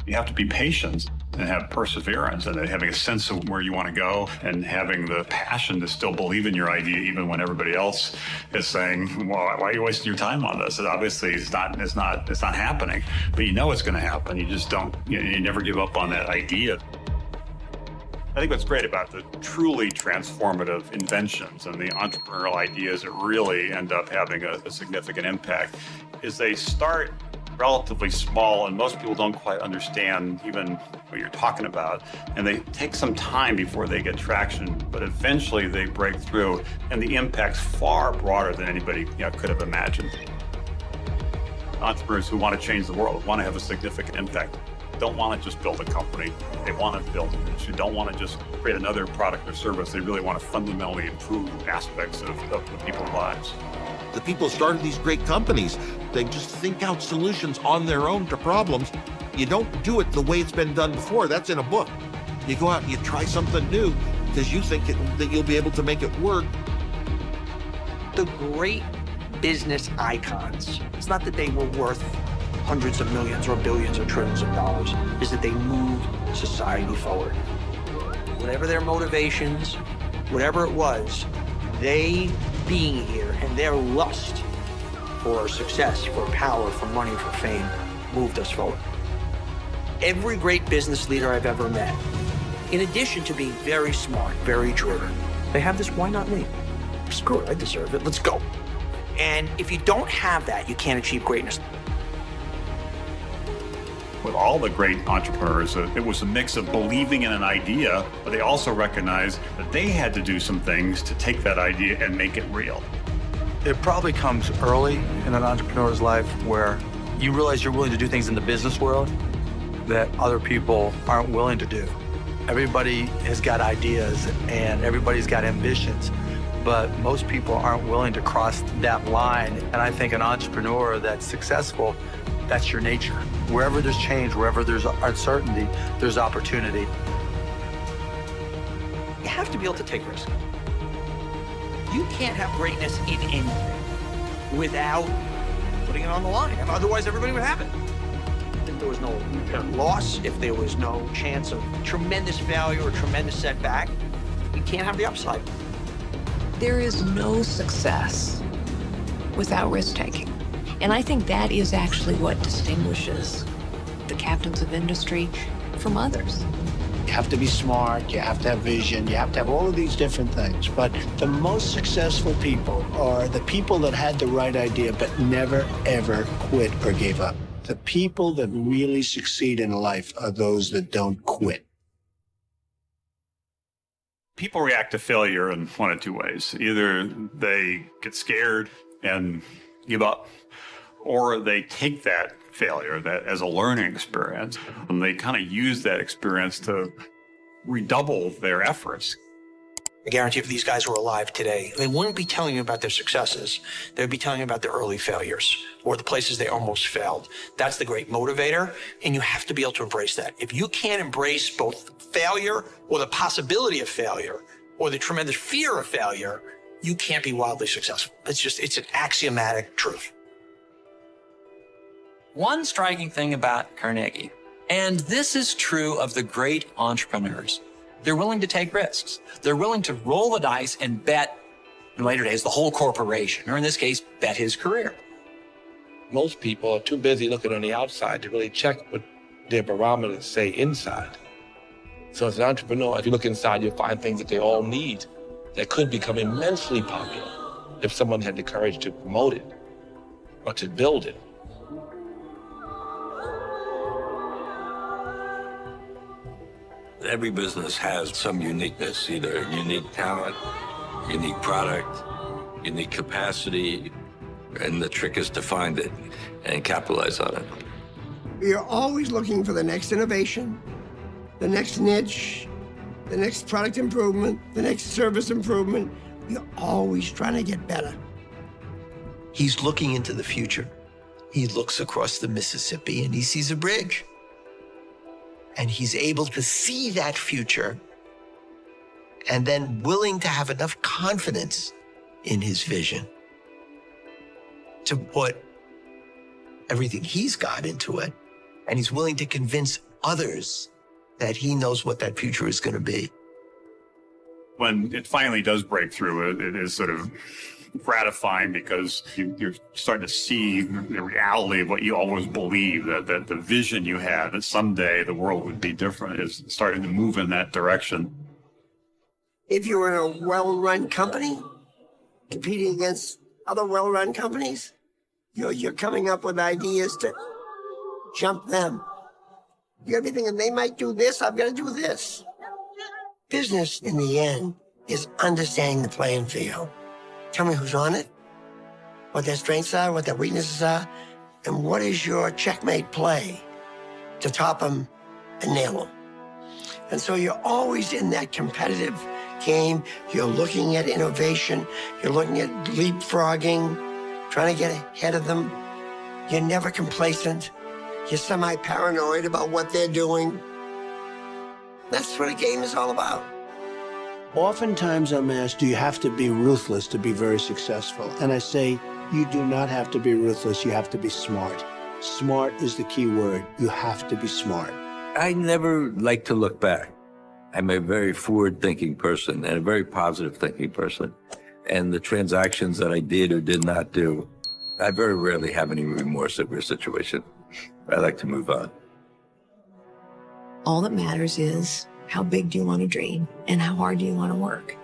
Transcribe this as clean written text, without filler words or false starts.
You have to be patient and have perseverance and having a sense of where you want to go and having the passion to still believe in your idea even when everybody else is saying, well, why are you wasting your time on this? And obviously it's not happening, but you know it's going to happen. You just don't, you never give up on that idea. I think what's great about the truly transformative inventions and the entrepreneurial ideas that really end up having a significant impact is they start relatively small, and most people don't quite understand even what you're talking about. And they take some time before they get traction, but eventually they break through, and the impact's far broader than anybody could have imagined. Entrepreneurs who want to change the world, want to have a significant impact, don't want to just build a company. They want to build an industry. Don't want to just create another product or service. They really want to fundamentally improve aspects of the people's lives. The people started these great companies. They just think out solutions on their own to problems. You don't do it the way it's been done before. That's in a book. You go out and you try something new because you think that you'll be able to make it work. The great business icons, it's not that they were worth hundreds of millions or billions or trillions of dollars, is that they moved society forward. Whatever their motivations, whatever it was, they being here and their lust for success, for power, for money, for fame, moved us forward. Every great business leader I've ever met, in addition to being very smart, very driven, they have this, why not me? Screw it, I deserve it, let's go. And if you don't have that, you can't achieve greatness. With all the great entrepreneurs, it was a mix of believing in an idea, but they also recognized that they had to do some things to take that idea and make it real. It probably comes early in an entrepreneur's life where you realize you're willing to do things in the business world that other people aren't willing to do. Everybody has got ideas and everybody's got ambitions, but most people aren't willing to cross that line. And I think an entrepreneur that's successful, that's your nature. Wherever there's change, wherever there's uncertainty, there's opportunity. You have to be able to take risks. You can't have greatness in anything without putting it on the line. Otherwise, everybody would have it. If there was no loss, if there was no chance of tremendous failure or tremendous setback, you can't have the upside. There is no success without risk-taking. And I think that is actually what distinguishes the captains of industry from others. You have to be smart, you have to have vision, you have to have all of these different things. But the most successful people are the people that had the right idea but never, ever quit or gave up. The people that really succeed in life are those that don't quit. People react to failure in one of two ways. Either they get scared and give up, or they take that failure that as a learning experience, and they kind of use that experience to redouble their efforts. I guarantee if these guys were alive today, they wouldn't be telling you about their successes. They'd be telling you about their early failures or the places they almost failed. That's the great motivator, and you have to be able to embrace that. If you can't embrace both failure or the possibility of failure or the tremendous fear of failure, you can't be wildly successful. It's an axiomatic truth. One striking thing about Carnegie, and this is true of the great entrepreneurs, they're willing to take risks. They're willing to roll the dice and bet, in later days, the whole corporation, or in this case, bet his career. Most people are too busy looking on the outside to really check what their barometers say inside. So as an entrepreneur, if you look inside, you'll find things that they all need that could become immensely popular if someone had the courage to promote it or to build it. Every business has some uniqueness, either unique talent, unique product, unique capacity, and the trick is to find it and capitalize on it. You're always looking for the next innovation, the next niche, the next product improvement, the next service improvement. You're always trying to get better. He's looking into the future. He looks across the Mississippi and he sees a bridge. And he's able to see that future and then willing to have enough confidence in his vision to put everything he's got into it. And he's willing to convince others that he knows what that future is going to be. When it finally does break through, it is sort of gratifying because you're starting to see the reality of what you always believed, that the vision you had that someday the world would be different is starting to move in that direction. If you're in a well-run company, competing against other well-run companies, you're coming up with ideas to jump them. You gotta be thinking, they might do this, I've got to do this. Business, in the end, is understanding the playing field. Tell me who's on it, what their strengths are, what their weaknesses are, and what is your checkmate play to top them and nail them. And so you're always in that competitive game. You're looking at innovation. You're looking at leapfrogging, trying to get ahead of them. You're never complacent. You're semi-paranoid about what they're doing. That's what a game is all about. Oftentimes I'm asked, do you have to be ruthless to be very successful? And I say, you do not have to be ruthless, you have to be smart. Smart is the key word. You have to be smart. I never like to look back. I'm a very forward-thinking person and a very positive-thinking person. And the transactions that I did or did not do, I very rarely have any remorse over a situation. I like to move on. All that matters is how big do you want to dream and how hard do you want to work?